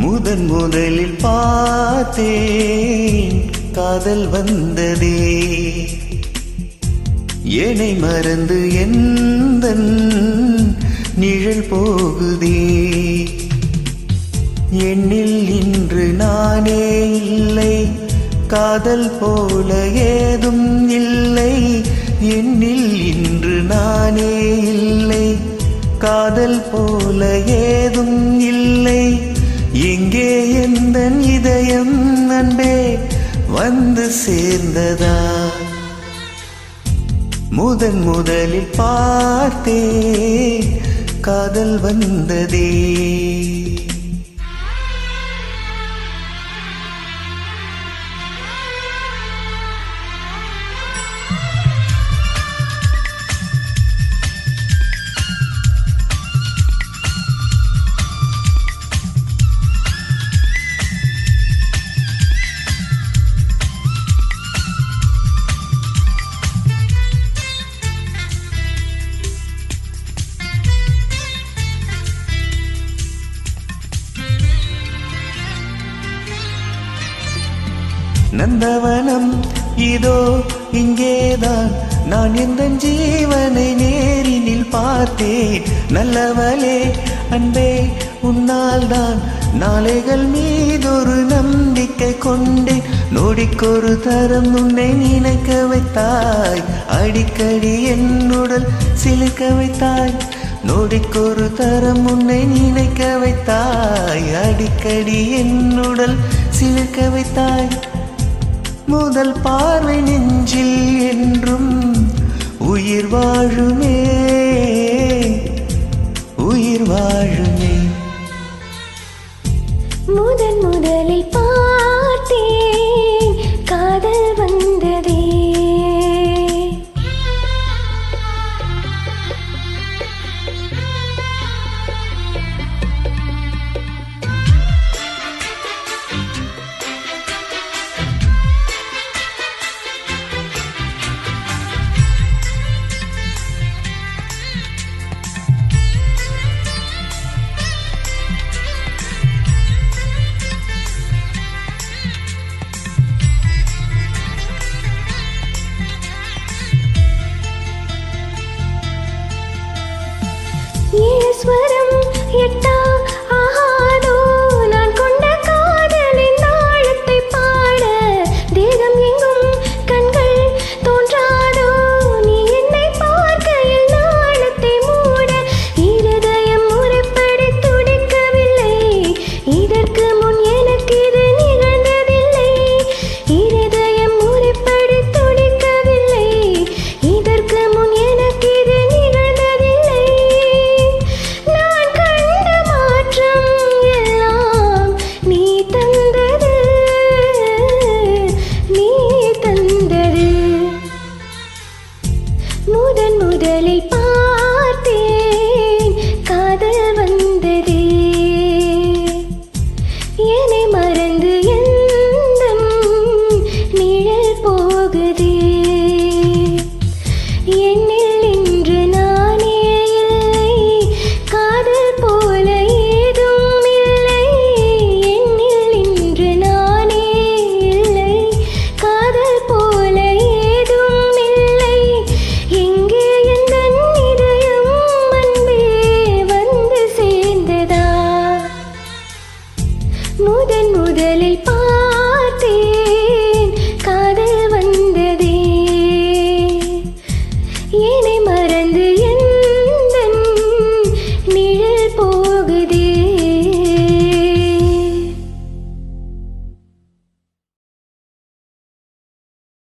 முதலில் பார்த்தேன் காதல் வந்ததே என்னை மறந்து எந்தன் நிழல் போகுதே என்னில் இன்று நானே இல்லை காதல் போல ஏதும் இல்லை என்னில் இன்று நானே இல்லை காதல் போல ஏதும் இல்லை எங்கே எந்தன் இதயம் அன்பே வந்து சேர்ந்ததா முதலில் பார்த்தே காதல் வந்ததே நந்தவனம் இதோ இங்கேதான் நான் எந்த ஜீவனை நேரினில் பார்த்தேன் நல்லவளே அன்பே உன்னால் தான் நாளைகள் மீதொரு நம்பிக்கை கொண்டேன் நொடிக்கொரு தரம் உன்னை நினைக்க வைத்தாய் அடிக்கடி என்னுடல் சிலுக்க வைத்தாய் நொடிக்கொரு தரம் உன்னை நினைக்க வைத்தாய் அடிக்கடி என்னுடல் சிலுக்க வைத்தாய் முதல் பார்வை நெஞ்சில் என்றும் உயிர் வாழுமே உயிர் வாழும்